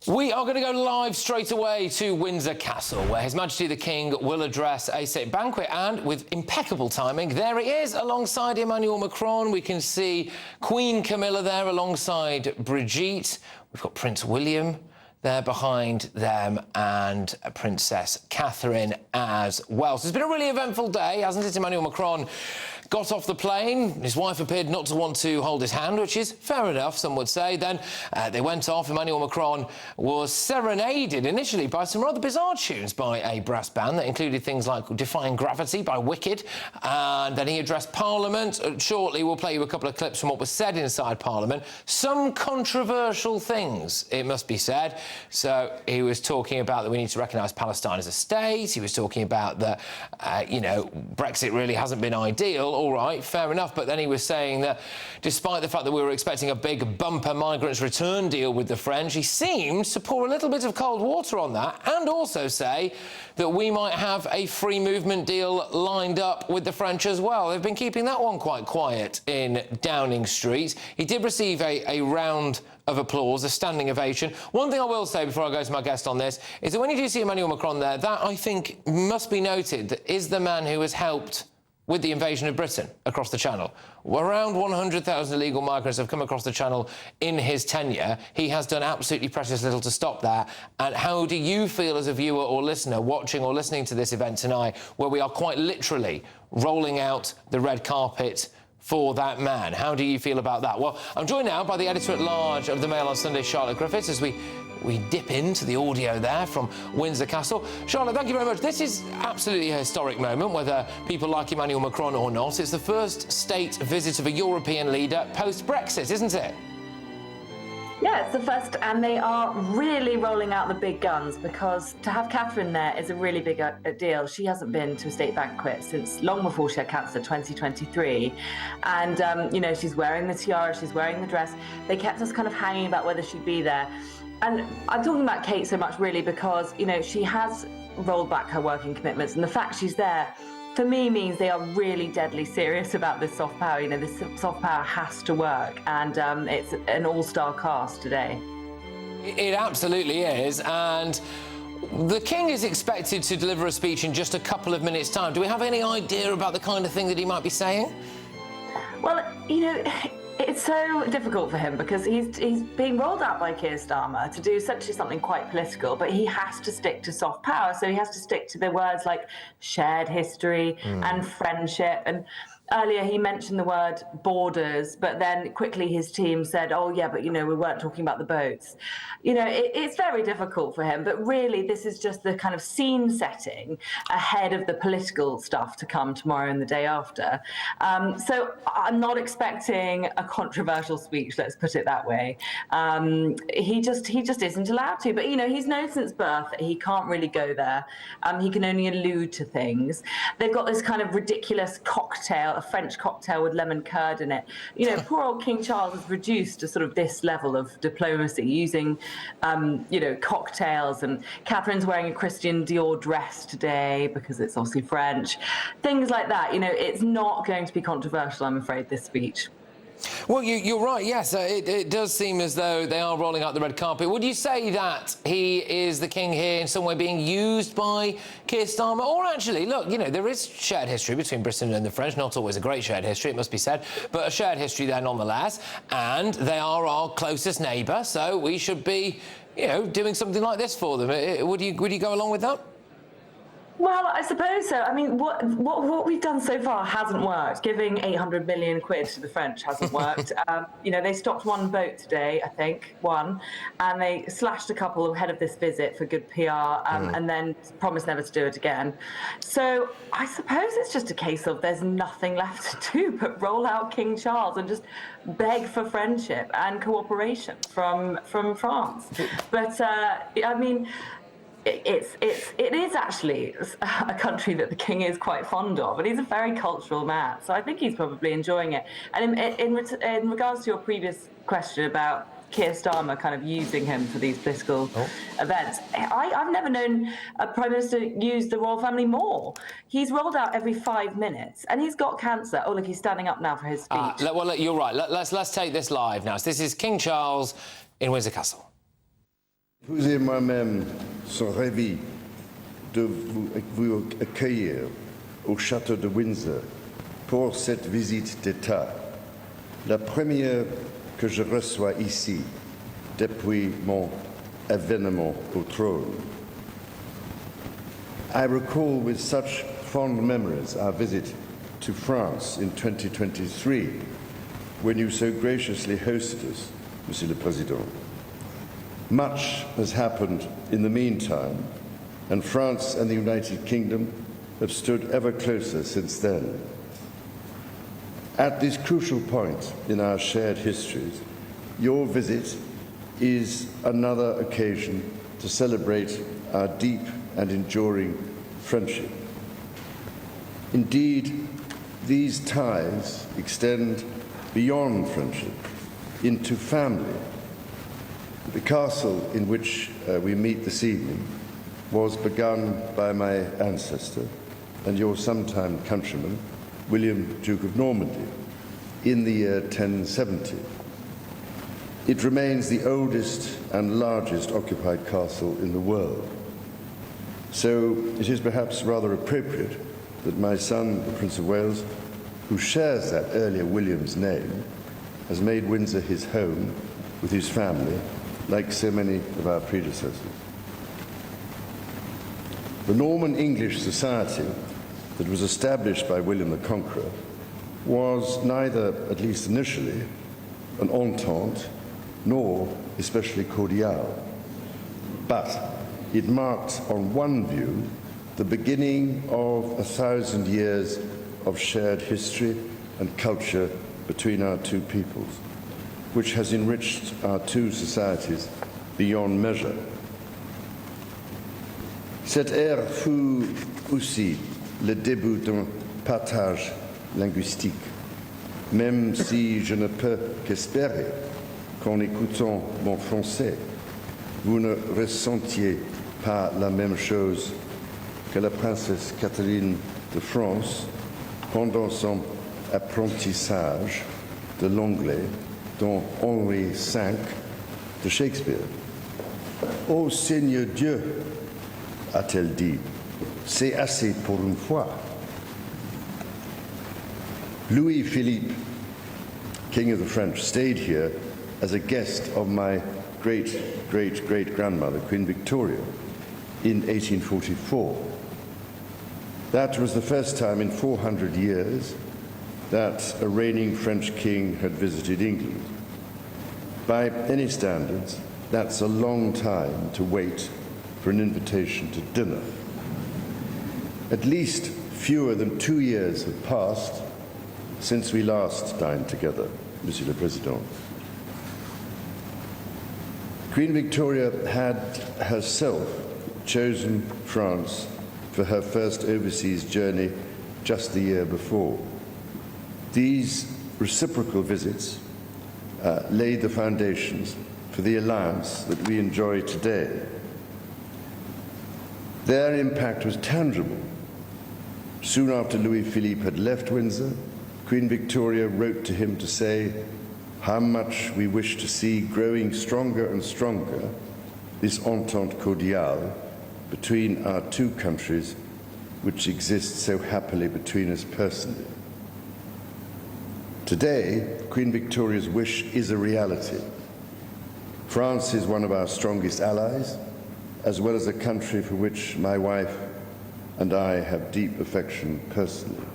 We are going to go live straight away to Windsor Castle, where His Majesty the King will address a state banquet, and with impeccable timing, there he is alongside Emmanuel Macron. We can see Queen Camilla there alongside Brigitte. We've got Prince William there behind them and Princess Catherine as well. So it's been a really eventful day, hasn't it? Emmanuel Macron got off the plane. His wife appeared not to want to hold his hand, which is fair enough, some would say. Then they went off. Emmanuel Macron was serenaded initially by some rather bizarre tunes by a brass band that included things like Defying Gravity by Wicked. And then he addressed Parliament. Shortly, we'll play you a couple of clips from what was said inside Parliament. Some controversial things, it must be said. So he was talking about that we need to recognise Palestine as a state. He was talking about that, Brexit really hasn't been ideal. All right, fair enough. But then he was saying that despite the fact that we were expecting a big bumper migrants return deal with the French, he seemed to pour a little bit of cold water on that and also say that we might have a free movement deal lined up with the French as well. They've been keeping that one quite quiet in Downing Street. He did receive a round of applause, a standing ovation. One thing I will say before I go to my guest on this is that when you do see Emmanuel Macron there, that I think must be noted, that is the man who has helped with the invasion of Britain across the Channel. Around 100,000 illegal migrants have come across the Channel in his tenure. He has done absolutely precious little to stop that. And how do you feel as a viewer or listener watching or listening to this event tonight, where we are quite literally rolling out the red carpet for that man? How do you feel about that? Well, I'm joined now by the editor-at-large of the Mail on Sunday, Charlotte Griffiths, as we dip into the audio there from Windsor Castle. Charlotte, thank you very much. This is absolutely a historic moment, whether people like Emmanuel Macron or not. It's the first state visit of a European leader post-Brexit, isn't it? Yeah, it's the first, and they are really rolling out the big guns, because to have Catherine there is a really big deal. She hasn't been to a state banquet since long before she had cancer, 2023. And, she's wearing the tiara, she's wearing the dress. They kept us kind of hanging about whether she'd be there. And I'm talking about Kate so much really because, she has rolled back her working commitments, and the fact she's there, for me, means they are really deadly serious about this soft power. This soft power has to work, and it's an all-star cast today. It absolutely is, and the King is expected to deliver a speech in just a couple of minutes' time. Do we have any idea about the kind of thing that he might be saying? Well, it's so difficult for him because he's being rolled out by Keir Starmer to do essentially something quite political, but he has to stick to soft power. So he has to stick to the words like shared history and friendship. And earlier he mentioned the word borders, but then quickly his team said, oh, yeah, but, we weren't talking about the boats. It's very difficult for him, but really this is just the kind of scene setting ahead of the political stuff to come tomorrow and the day after. So I'm not expecting a controversial speech, let's put it that way. He just isn't allowed to, but, he's known since birth that he can't really go there. He can only allude to things. They've got this kind of ridiculous cocktail, a French cocktail with lemon curd in it. Poor old King Charles is reduced to sort of this level of diplomacy, using, cocktails, and Catherine's wearing a Christian Dior dress today because it's obviously French. Things like that. It's not going to be controversial, I'm afraid, this speech. Well, you're right, yes. It does seem as though they are rolling out the red carpet. Would you say that he is the king here in some way being used by Keir Starmer? Or actually, look, there is shared history between Britain and the French, not always a great shared history, it must be said, but a shared history there nonetheless, and they are our closest neighbour, so we should be, doing something like this for them. Would you go along with that? Well, I suppose so. I mean, what we've done so far hasn't worked. Giving 800 million quid to the French hasn't worked. They stopped one boat today, I think, one, and they slashed a couple ahead of this visit for good PR, and then promised never to do it again. So I suppose it's just a case of there's nothing left to do but roll out King Charles and just beg for friendship and cooperation from France. But it is actually a country that the king is quite fond of, and he's a very cultural man, so I think he's probably enjoying it. And in regards to your previous question about Keir Starmer kind of using him for these political events, I've never known a Prime Minister use the royal family more. He's rolled out every 5 minutes, and he's got cancer. Oh, look, he's standing up now for his speech. Well, you're right. Let's take this live now. So this is King Charles in Windsor Castle. Vous et moi-même sommes ravis de vous accueillir au château de Windsor pour cette visite d'État, la première que je reçois ici depuis mon avènement au trône. I recall with such fond memories our visit to France in 2023, when you so graciously hosted us, Monsieur le Président. Much has happened in the meantime, and France and the United Kingdom have stood ever closer since then. At this crucial point in our shared histories, your visit is another occasion to celebrate our deep and enduring friendship. Indeed, these ties extend beyond friendship into family. The castle in which we meet this evening was begun by my ancestor and your sometime countryman, William, Duke of Normandy, in the year 1070. It remains the oldest and largest occupied castle in the world. So it is perhaps rather appropriate that my son, the Prince of Wales, who shares that earlier William's name, has made Windsor his home with his family, like so many of our predecessors. The Norman English society that was established by William the Conqueror was neither, at least initially, an entente nor especially cordial, but it marked on one view the beginning of 1,000 years of shared history and culture between our two peoples, which has enriched our two societies beyond measure. Cette ère fut aussi le début d'un partage linguistique, même si je ne peux qu'espérer qu'en écoutant mon français, vous ne ressentiez pas la même chose que la princesse Catherine de France pendant son apprentissage de l'anglais dans Henri V de Shakespeare. Ô Seigneur Dieu, a-t-elle dit, c'est assez pour une fois. Louis-Philippe, King of the French, stayed here as a guest of my great-great-great-grandmother, Queen Victoria, in 1844. That was the first time in 400 years that a reigning French king had visited England. By any standards, that's a long time to wait for an invitation to dinner. At least fewer than 2 years have passed since we last dined together, Monsieur le Président. Queen Victoria had herself chosen France for her first overseas journey just the year before. These reciprocal visits laid the foundations for the alliance that we enjoy today. Their impact was tangible. Soon after Louis-Philippe had left Windsor, Queen Victoria wrote to him to say how much we wish to see growing stronger and stronger this entente cordiale between our two countries, which exists so happily between us personally. Today, Queen Victoria's wish is a reality. France is one of our strongest allies, as well as a country for which my wife and I have deep affection personally.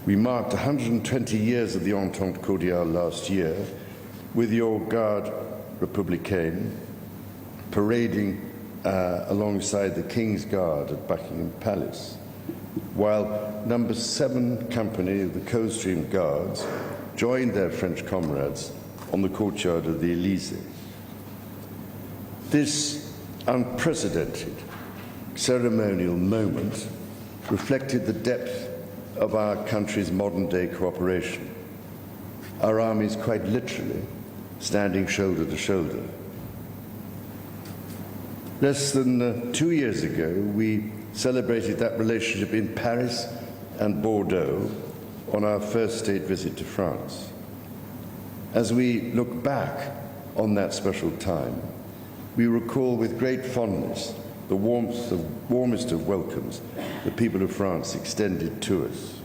We marked 120 years of the Entente Cordiale last year with your Garde Républicaine parading alongside the King's Guard at Buckingham Palace, while number 7 company of the Coldstream Guards joined their French comrades on the courtyard of the Élysée. This unprecedented ceremonial moment reflected the depth of our country's modern-day cooperation, our armies quite literally standing shoulder to shoulder. Less than 2 years ago, we celebrated that relationship in Paris and Bordeaux on our first state visit to France. As we look back on that special time, we recall with great fondness the warmest of welcomes the people of France extended to us.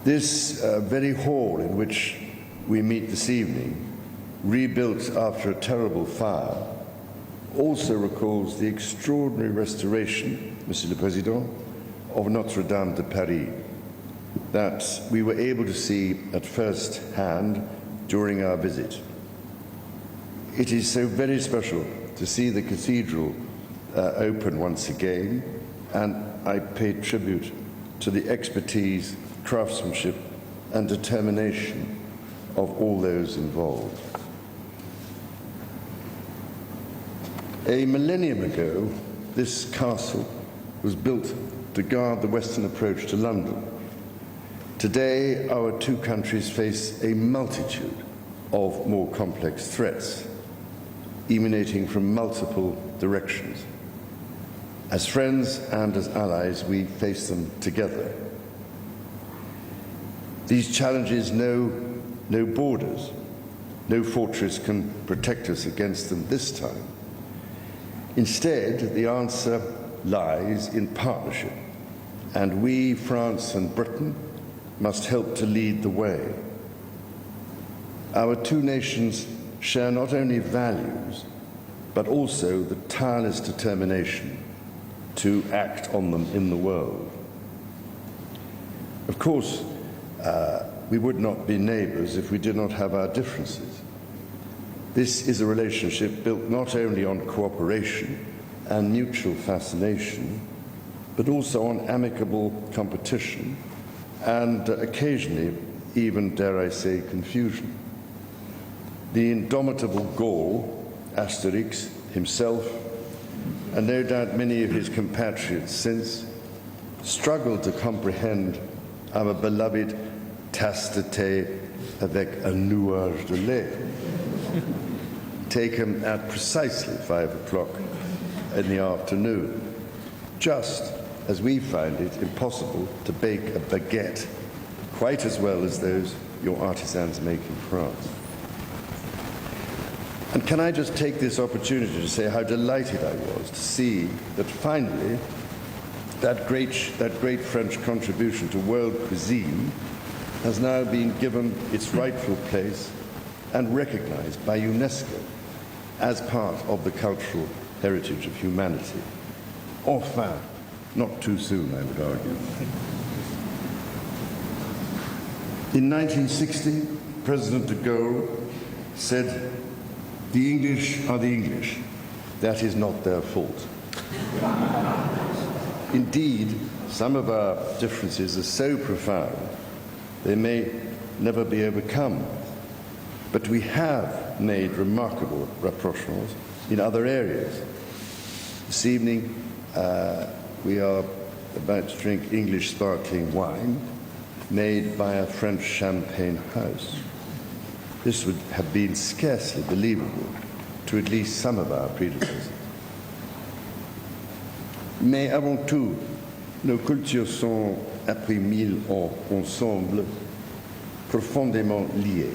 This very hall in which we meet this evening, rebuilt after a terrible fire, also recalls the extraordinary restoration, Monsieur le Président, of Notre-Dame de Paris that we were able to see at first hand during our visit. It is so very special to see the cathedral open once again, and I pay tribute to the expertise, craftsmanship, and determination of all those involved. A millennium ago, this castle was built to guard the western approach to London. Today, our two countries face a multitude of more complex threats, emanating from multiple directions. As friends and as allies, we face them together. These challenges know no borders. No fortress can protect us against them this time. Instead, the answer lies in partnership, and we, France and Britain, must help to lead the way. Our two nations share not only values, but also the tireless determination to act on them in the world. Of course, we would not be neighbors if we did not have our differences. This is a relationship built not only on cooperation and mutual fascination, but also on amicable competition and occasionally even, dare I say, confusion. The indomitable Gaul, Asterix, himself, and no doubt many of his compatriots since, struggled to comprehend our beloved tasse de thé avec un nuage de lait, taken at precisely 5 o'clock in the afternoon, just as we find it impossible to bake a baguette quite as well as those your artisans make in France. And can I just take this opportunity to say how delighted I was to see that finally that great French contribution to world cuisine has now been given its rightful place and recognized by UNESCO as part of the cultural heritage of humanity. Enfin, not too soon, I would argue. In 1960, President de Gaulle said, "The English are the English. That is not their fault." Indeed, some of our differences are so profound they may never be overcome. But we have made remarkable rapprochements in other areas. This evening, we are about to drink English sparkling wine made by a French champagne house. This would have been scarcely believable to at least some of our predecessors. Mais avant tout, nos cultures sont, après 1000 ans ensemble, profondément liées.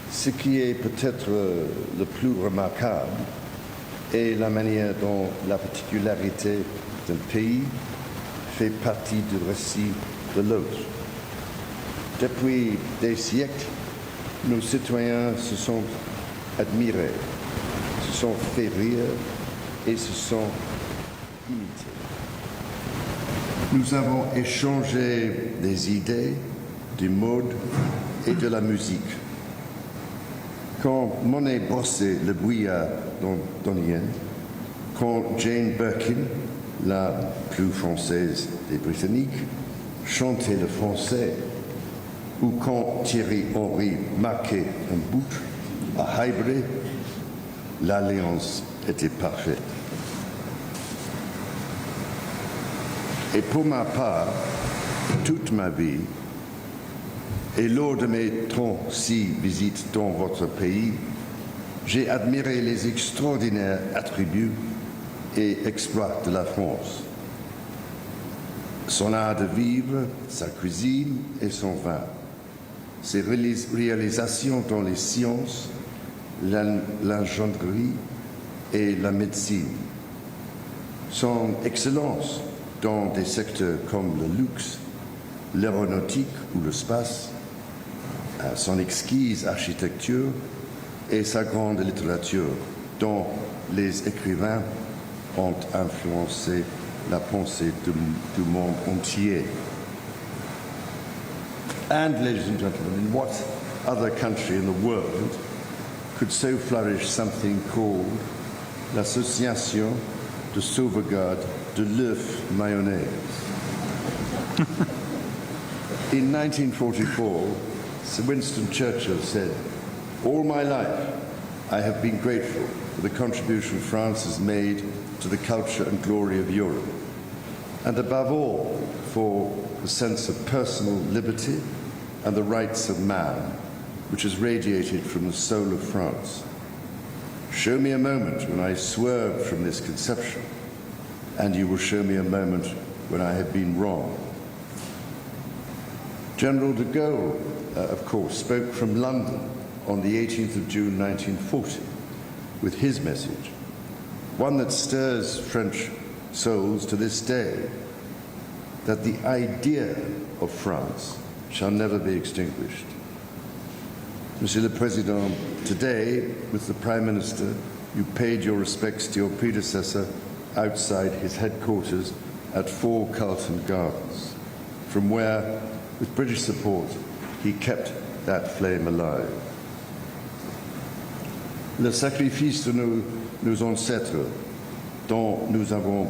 Ce qui est peut-être le plus remarquable est la manière dont la particularité d'un pays fait partie du récit de l'autre. Depuis des siècles, nos citoyens se sont admirés, se sont fait rire et se sont imités. Nous avons échangé des idées, du mode et de la musique. Quand Monet brossait le brouillard londonien, quand Jane Birkin, la plus française des Britanniques, chantait le français, ou quand Thierry Henry marquait un but à Highbury, l'alliance était parfaite. Et pour ma part, toute ma vie, et lors de mes 36 visites dans votre pays, j'ai admiré les extraordinaires attributs et exploits de la France. Son art de vivre, sa cuisine et son vin, ses réalisations dans les sciences l'ingénierie et la médecine. Son excellence dans des secteurs comme le luxe, l'aéronautique ou le space, son exquise architecture et sa grande littérature dont les écrivains ont influencé la pensée du monde entier. And, ladies and gentlemen, in what other country in the world could so flourish something called l'Association de sauvegarde de l'œuf mayonnaise? In 1944, Sir Winston Churchill said, "All my life I have been grateful for the contribution France has made to the culture and glory of Europe, and above all for the sense of personal liberty and the rights of man, which has radiated from the soul of France. Show me a moment when I swerved from this conception, and you will show me a moment when I have been wrong." General de Gaulle, of course, spoke from London on the 18th of June 1940 with his message, one that stirs French souls to this day, that the idea of France shall never be extinguished. Monsieur le Président, today, with the Prime Minister, you paid your respects to your predecessor outside his headquarters at 4 Carlton Gardens, from where, with British support, he kept that flame alive. Le sacrifice de nos ancêtres, dont nous avons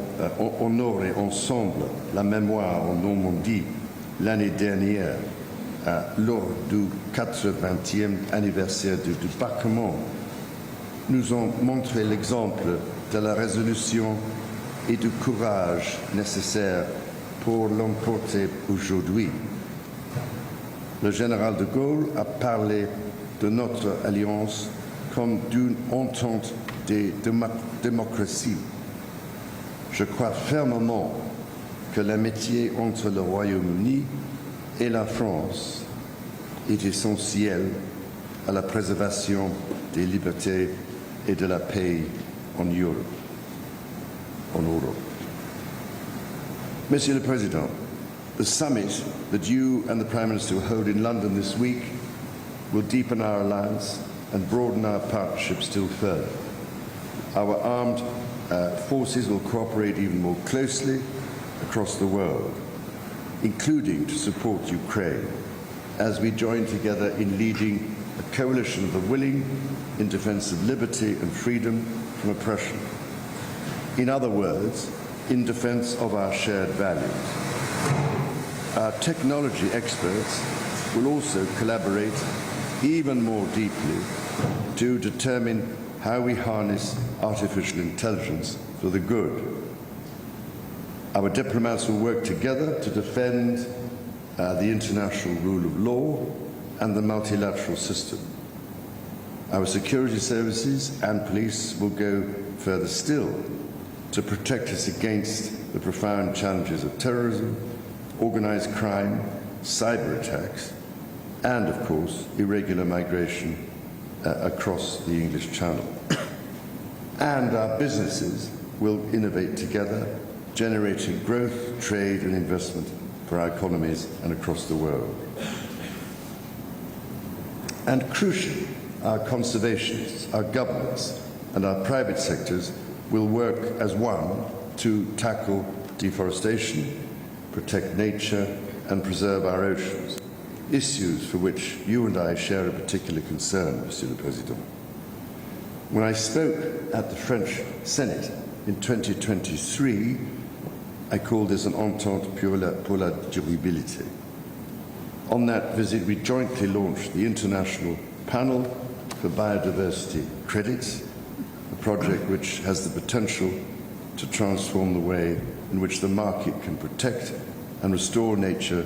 honoré ensemble la mémoire en Normandie l'année dernière, lors du 80e anniversaire du débarquement, nous ont montré l'exemple de la résolution et du courage nécessaires pour l'emporter aujourd'hui. Le général de Gaulle a parlé de notre alliance comme d'une entente des démocraties. Je crois fermement que l'amitié entre le Royaume-Uni et la France est essentielle à la préservation des libertés et de la paix en Europe. Monsieur le Président, the summit that you and the Prime Minister will hold in London this week will deepen our alliance and broaden our partnership still further. Our armed forces will cooperate even more closely across the world, including to support Ukraine, as we join together in leading a coalition of the willing in defense of liberty and freedom from oppression. In other words, in defense of our shared values. Our technology experts will also collaborate even more deeply to determine how we harness artificial intelligence for the good. Our diplomats will work together to defend the international rule of law and the multilateral system. Our security services and police will go further still to protect us against the profound challenges of terrorism, organized crime, cyber attacks, and, of course, irregular migration across the English Channel. And our businesses will innovate together, generating growth, trade, and investment for our economies and across the world. And crucially, our conservationists, our governments, and our private sectors will work as one to tackle deforestation, protect nature, and preserve our oceans, issues for which you and I share a particular concern, Monsieur le Président. When I spoke at the French Senate in 2023, I called this an entente pour la durabilité. On that visit, we jointly launched the International Panel for Biodiversity Credits, a project which has the potential to transform the way in which the market can protect and restore nature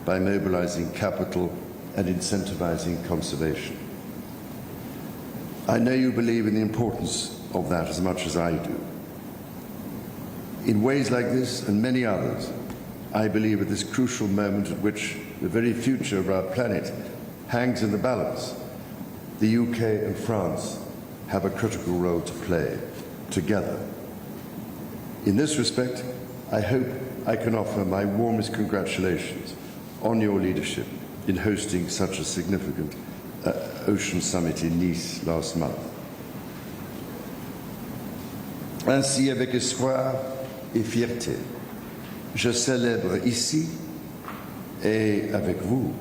by mobilizing capital and incentivizing conservation. I know you believe in the importance of that as much as I do. In ways like this and many others, I believe at this crucial moment at which the very future of our planet hangs in the balance, the UK and France have a critical role to play together. In this respect, I hope I can offer my warmest congratulations on your leadership in hosting such a significant Ocean Summit in Nice last month. Ainsi, avec espoir et fierté, je célèbre ici et avec vous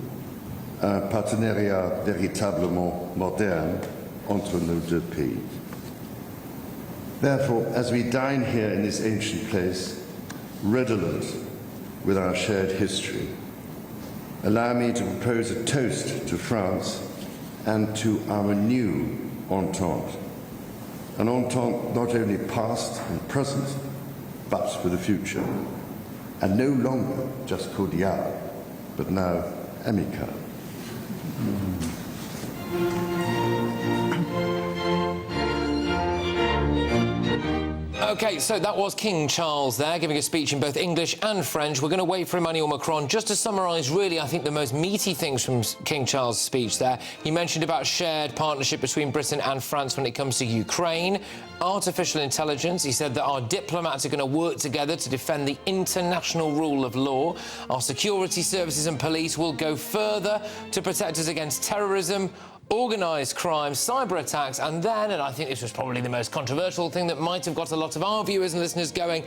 un partenariat véritablement moderne entre nos deux pays. Therefore, as we dine here in this ancient place, redolent with our shared history, allow me to propose a toast to France and to our new entente. An entente not only past and present, but for the future, and no longer just cordial, but now amical. OK, so that was King Charles there, giving a speech in both English and French. We're going to wait for Emmanuel Macron just to summarise, really, I think, the most meaty things from King Charles' speech there. He mentioned about shared partnership between Britain and France when it comes to Ukraine, artificial intelligence. He said that our diplomats are going to work together to defend the international rule of law. Our security services and police will go further to protect us against terrorism, organised crime, cyber attacks, and then, and I think this was probably the most controversial thing that might have got a lot of our viewers and listeners going,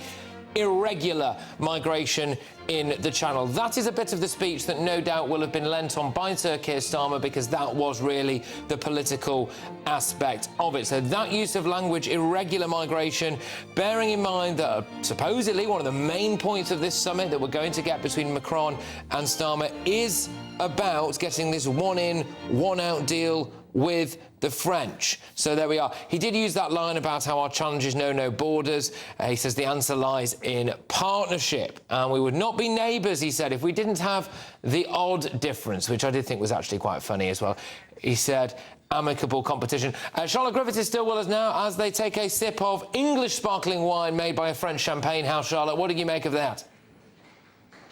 irregular migration in the Channel. That is a bit of the speech that no doubt will have been lent on by Sir Keir Starmer, because that was really the political aspect of it. So that use of language, irregular migration, bearing in mind that supposedly one of the main points of this summit that we're going to get between Macron and Starmer is about getting this one-in, one-out deal with the French. So there we are. He did use that line about how our challenges know no borders. He says the answer lies in partnership. And we would not be neighbours, he said, if we didn't have the odd difference, which I did think was actually quite funny as well. He said amicable competition. Charlotte Griffiths is still with us now as they take a sip of English sparkling wine made by a French champagne house. Charlotte, what did you make of that?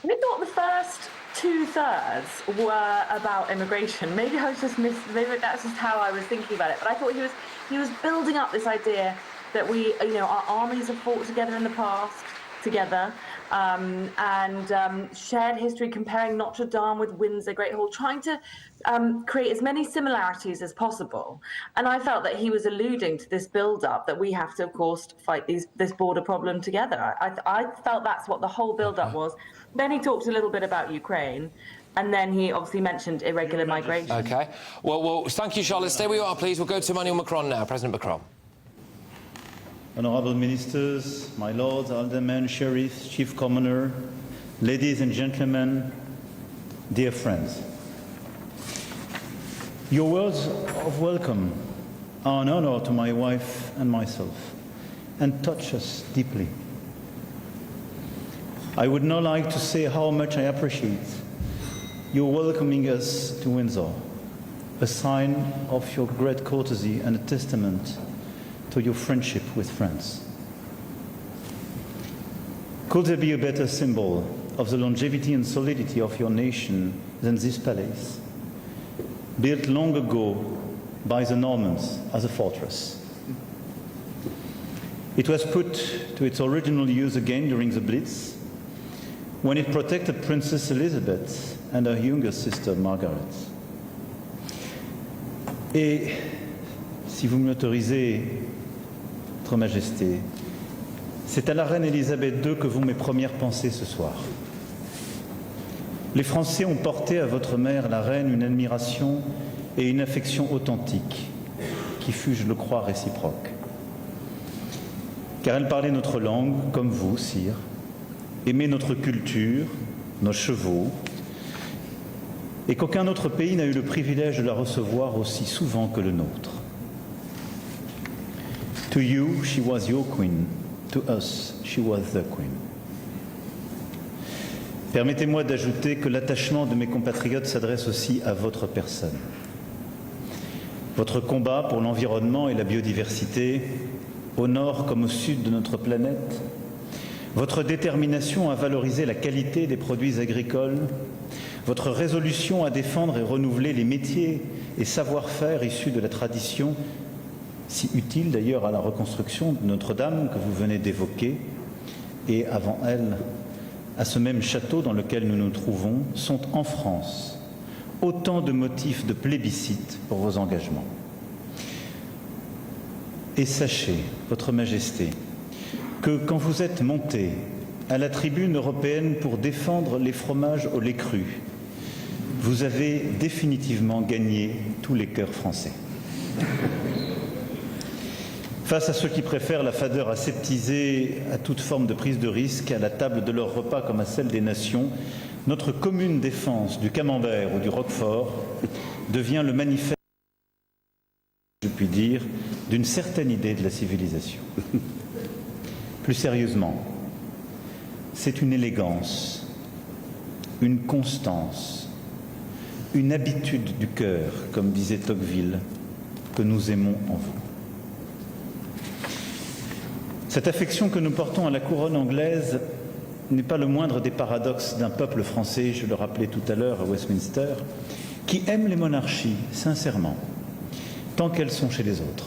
I thought the first two-thirds were about immigration. Maybe I was just maybe that's just how I was thinking about it. But I thought he was building up this idea that we, our armies have fought together in the past, together, and shared history, comparing Notre Dame with Windsor Great Hall, trying to create as many similarities as possible. And I felt that he was alluding to this build-up that we have to, of course, fight this border problem together. I felt that's what the whole build-up was. Then he talked a little bit about Ukraine, and then he obviously mentioned irregular migration. OK. Well, thank you, Charlotte. Stay where you are, please. We'll go to Emmanuel Macron now. President Macron. Honourable Ministers, my lords, aldermen, sheriffs, chief commoner, ladies and gentlemen, dear friends. Your words of welcome are an honour to my wife and myself, and touch us deeply. I would now like to say how much I appreciate your welcoming us to Windsor, a sign of your great courtesy and a testament to your friendship with France. Could there be a better symbol of the longevity and solidity of your nation than this palace, built long ago by the Normans as a fortress? It was put to its original use again during the Blitz, when it protected Princess Elizabeth and her younger sister Margaret. Et si vous m'autorisez, Votre Majesté, c'est à la reine Elisabeth II que vont mes premières pensées ce soir. Les Français ont porté à votre mère, la reine, une admiration et une affection authentique, qui fut, je le crois, réciproque. Car elle parlait notre langue, comme vous, sire, aimait notre culture, nos chevaux, et qu'aucun autre pays n'a eu le privilège de la recevoir aussi souvent que le nôtre. To you, she was your queen. To us, she was the queen. Permettez-moi d'ajouter que l'attachement de mes compatriotes s'adresse aussi à votre personne. Votre combat pour l'environnement et la biodiversité, au nord comme au sud de notre planète, votre détermination à valoriser la qualité des produits agricoles, votre résolution à défendre et renouveler les métiers et savoir-faire issus de la tradition si utile d'ailleurs à la reconstruction de Notre-Dame que vous venez d'évoquer, et avant elle, à ce même château dans lequel nous nous trouvons, sont en France autant de motifs de plébiscite pour vos engagements. Et sachez, Votre Majesté, que quand vous êtes monté à la tribune européenne pour défendre les fromages au lait cru, vous avez définitivement gagné tous les cœurs français. Face à ceux qui préfèrent la fadeur aseptisée à toute forme de prise de risque à la table de leur repas comme à celle des nations, notre commune défense du camembert ou du roquefort devient le manifeste, je puis dire, d'une certaine idée de la civilisation. Plus sérieusement, c'est une élégance, une constance, une habitude du cœur, comme disait Tocqueville, que nous aimons en vous. Cette affection que nous portons à la couronne anglaise n'est pas le moindre des paradoxes d'un peuple français, je le rappelais tout à l'heure à Westminster, qui aime les monarchies sincèrement, tant qu'elles sont chez les autres.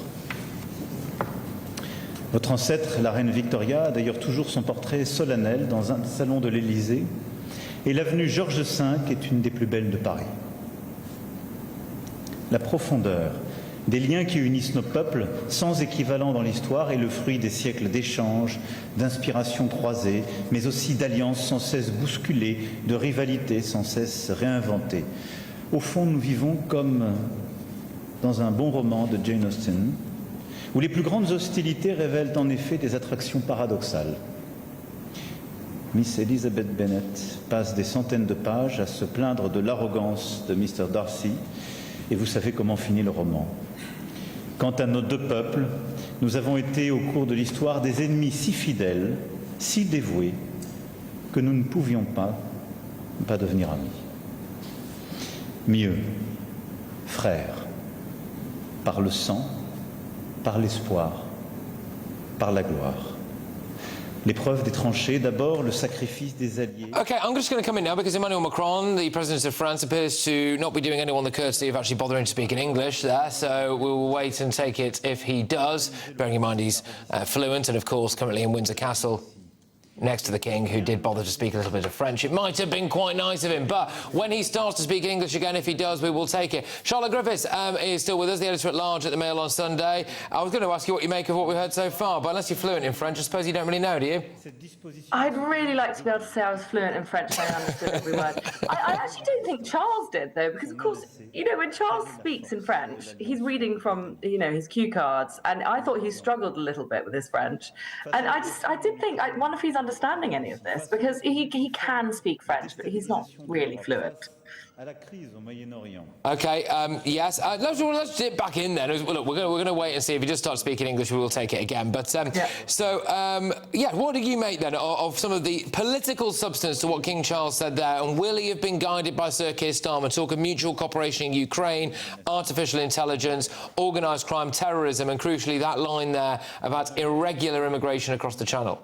Votre ancêtre, la reine Victoria, a d'ailleurs toujours son portrait solennel dans un salon de l'Élysée, et l'avenue Georges V est une des plus belles de Paris. La profondeur des liens qui unissent nos peuples, sans équivalent dans l'histoire, est le fruit des siècles d'échanges, d'inspirations croisées, mais aussi d'alliances sans cesse bousculées, de rivalités sans cesse réinventées. Au fond, nous vivons comme dans un bon roman de Jane Austen, où les plus grandes hostilités révèlent en effet des attractions paradoxales. Miss Elizabeth Bennet passe des centaines de pages à se plaindre de l'arrogance de Mr. Darcy, et vous savez comment finit le roman. Quant à nos deux peuples, nous avons été au cours de l'histoire des ennemis si fidèles, si dévoués, que nous ne pouvions pas devenir amis. Mieux, frères, par le sang, par l'espoir, par la gloire. L'épreuve des tranchées, d'abord, le sacrifice des alliés. OK, I'm just going to come in now because Emmanuel Macron, the President of France, appears to not be doing anyone the courtesy of actually bothering to speak in English there, so we'll wait and take it if he does, bearing in mind he's fluent and, of course, currently in Windsor Castle next to the King, who did bother to speak a little bit of French. It might have been quite nice of him, but when he starts to speak English again, if he does, we will take it. Charlotte Griffiths is still with us, the editor-at-large at the Mail on Sunday. I was going to ask you what you make of what we've heard so far, but unless you're fluent in French, I suppose you don't really know, do you? I'd really like to be able to say I was fluent in French and I understood every word. I actually don't think Charles did, though, because, of course, you know, when Charles speaks in French, he's reading from, you know, his cue cards, and I thought he struggled a little bit with his French. And I did think, I wonder if he's understanding any of this, because he can speak French, but he's not really fluent. OK, yes. Let's dip back in then. Look, we're going to wait and see if he does start speaking English. We will take it again. But what do you make then of some of the political substance to what King Charles said there? And will he have been guided by Sir Keir Starmer? Talk of mutual cooperation in Ukraine, artificial intelligence, organised crime, terrorism, and crucially that line there about irregular immigration across the Channel.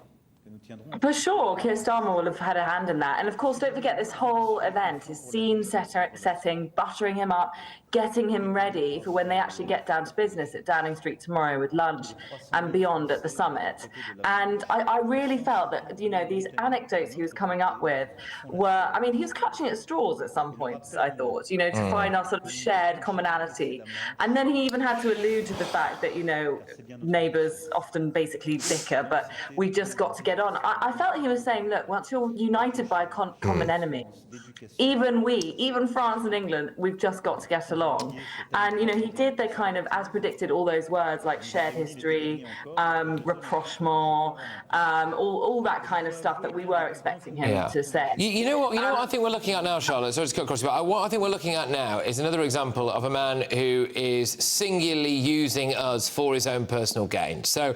For sure, Keir Starmer will have had a hand in that. And of course, don't forget this whole event is scene setting, buttering him up, getting him ready for when they actually get down to business at Downing Street tomorrow with lunch and beyond at the summit. And I really felt that, you know, these anecdotes he was coming up with were, I mean, he was clutching at straws at some points, I thought, you know, to find our sort of shared commonality. And then he even had to allude to the fact that, you know, neighbours often basically bicker, but we just got to get on. I felt he was saying, look, once you're united by a common enemy, even France and England, we've just got to get along. And, you know, he did the kind of, as predicted, all those words like shared history, rapprochement, all that kind of stuff that we were expecting him to say. You know what I think we're looking at now, Charlotte? Sorry to cut across you, but what I think we're looking at now is another example of a man who is singularly using us for his own personal gain. So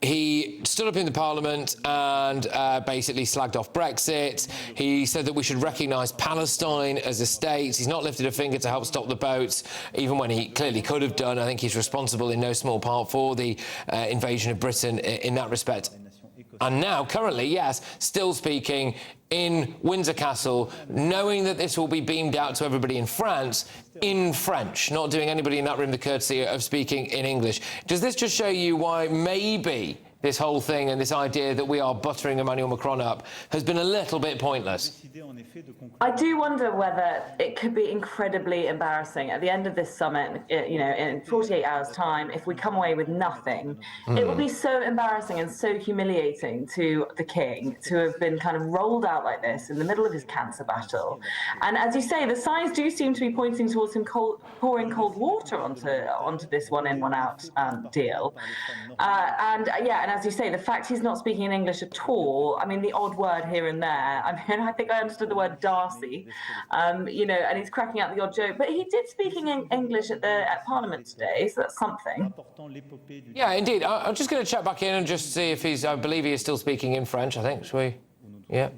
he stood up in the Parliament and basically slagged off Brexit. He said that we should recognise Palestine as a state. He's not lifted a finger to help stop the boats, even when he clearly could have done. I think he's responsible in no small part for the invasion of Britain in that respect. And now, currently, yes, still speaking in Windsor Castle, knowing that this will be beamed out to everybody in France in French, not doing anybody in that room the courtesy of speaking in English. Does this just show you why maybe this whole thing and this idea that we are buttering Emmanuel Macron up has been a little bit pointless? I do wonder whether it could be incredibly embarrassing at the end of this summit, you know, in 48 hours' time, if we come away with nothing. It will be so embarrassing and so humiliating to the king to have been kind of rolled out like this in the middle of his cancer battle. And as you say, the signs do seem to be pointing towards him pouring cold water onto this one-in, one-out deal. And as you say, the fact he's not speaking in English at all, I mean, the odd word here and there, I mean, I think I understood the word Darcy, you know, and he's cracking out the odd joke, but he did speak in English at Parliament today, so that's something. Yeah, indeed. I'm just going to check back in and just see if he's, I believe he is still speaking in French, I think. Shall we? Yeah.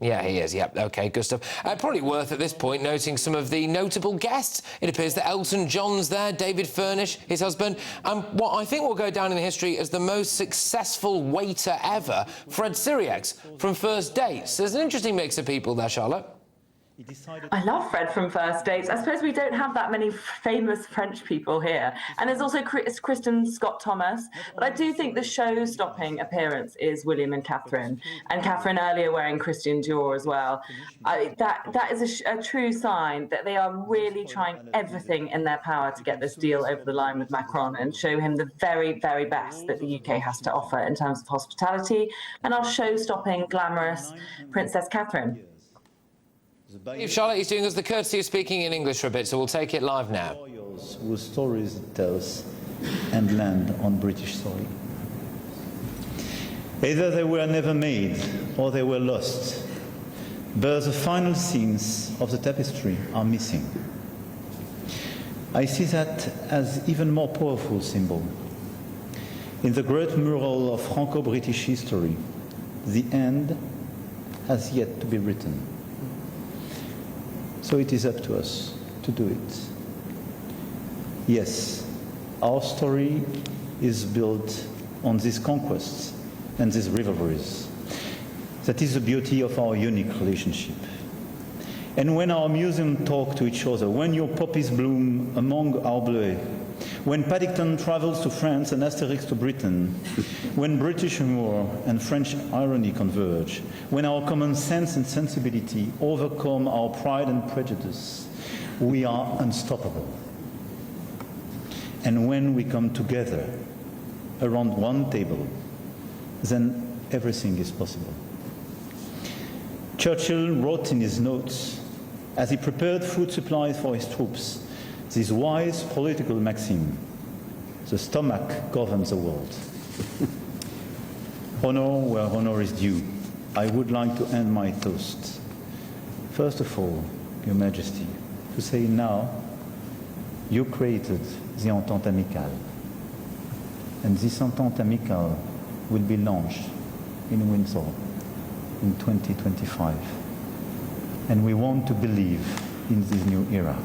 Yeah, he is, yeah. OK, good stuff. Probably worth, at this point, noting some of the notable guests. It appears that Elton John's there, David Furnish, his husband, and what I think will go down in history as the most successful waiter ever, Fred Sirieix, from First Dates. There's an interesting mix of people there, Charlotte. I love Fred from First Dates. I suppose we don't have that many famous French people here. And there's also Kristen Scott Thomas. But I do think the show-stopping appearance is William and Catherine. And Catherine earlier wearing Christian Dior as well. That is a true sign that they are really trying everything in their power to get this deal over the line with Macron and show him the very, very best that the UK has to offer in terms of hospitality and our show-stopping, glamorous Princess Catherine. Charlotte, he's doing us the courtesy of speaking in English for a bit, so we'll take it live now. Whose stories it tells and land on British soil. Either they were never made or they were lost, but the final scenes of the tapestry are missing. I see that as even more powerful symbol. In the great mural of Franco-British history, the end has yet to be written. So it is up to us to do it. Yes, our story is built on these conquests and these rivalries. That is the beauty of our unique relationship. And when our museums talk to each other, when your poppies bloom among our bleuets, when Paddington travels to France and Asterix to Britain, when British humour and French irony converge, when our common sense and sensibility overcome our pride and prejudice, we are unstoppable. And when we come together around one table, then everything is possible. Churchill wrote in his notes, as he prepared food supplies for his troops, this wise political maxim: the stomach governs the world. Honor where honor is due. I would like to end my toast. First of all, Your Majesty, to say now, you created the Entente Amicale. And this Entente Amicale will be launched in Windsor in 2025. And we want to believe in this new era.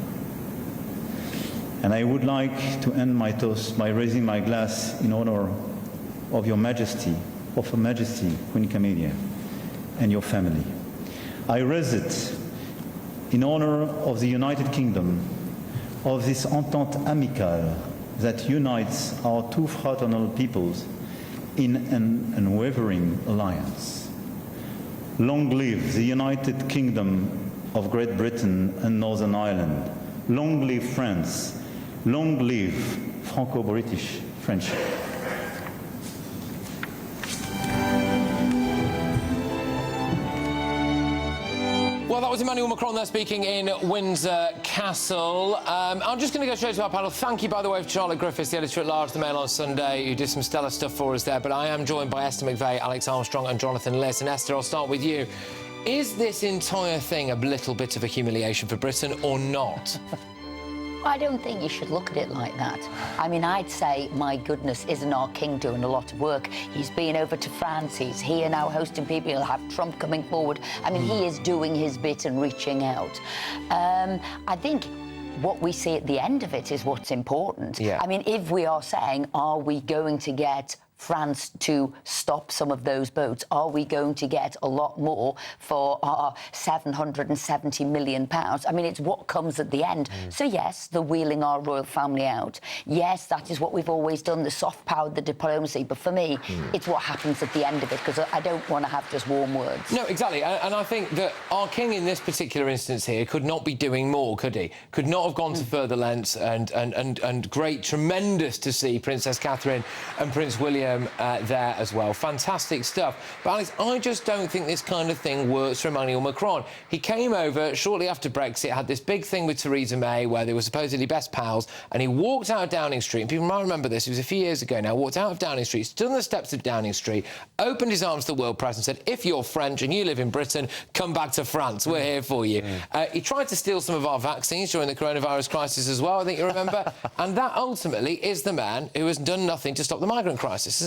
And I would like to end my toast by raising my glass in honor of Your Majesty, of Her Majesty, Queen Camilla, and your family. I raise it in honor of the United Kingdom, of this Entente Amicale that unites our two fraternal peoples in an unwavering alliance. Long live the United Kingdom of Great Britain and Northern Ireland. Long live France. Long live Franco-British friendship. Well, that was Emmanuel Macron there speaking in Windsor Castle. I'm just going to go straight to our panel. Thank you, by the way, for Charlotte Griffiths, the editor-at-large of the Mail on Sunday, who did some stellar stuff for us there. But I am joined by Esther McVeigh, Alex Armstrong and Jonathan Liss. And Esther, I'll start with you. Is this entire thing a little bit of a humiliation for Britain or not? I don't think you should look at it like that. I mean, I'd say, my goodness, isn't our king doing a lot of work? He's been over to France, he's here now hosting people, he'll have Trump coming forward. I mean, he is doing his bit and reaching out. I think what we see at the end of it is what's important. Yeah. I mean, if we are saying, are we going to get France to stop some of those boats? Are we going to get a lot more for our £770 million? I mean, it's what comes at the end. So, yes, they're wheeling our royal family out. Yes, that is what we've always done, the soft power, the diplomacy. But for me, it's what happens at the end of it, because I don't want to have just warm words. No, exactly. And I think that our king in this particular instance here could not be doing more, could he? Could not have gone to further lengths, and great, tremendous to see Princess Catherine and Prince William there as well. Fantastic stuff. But, Alex, I just don't think this kind of thing works for Emmanuel Macron. He came over shortly after Brexit, had this big thing with Theresa May where they were supposedly best pals, and he walked out of Downing Street, and people might remember this, it was a few years ago now, walked out of Downing Street, stood on the steps of Downing Street, opened his arms to the world press and said, if you're French and you live in Britain, come back to France, we're here for you. He tried to steal some of our vaccines during the coronavirus crisis as well, I think you remember, and that ultimately is the man who has done nothing to stop the migrant crisis.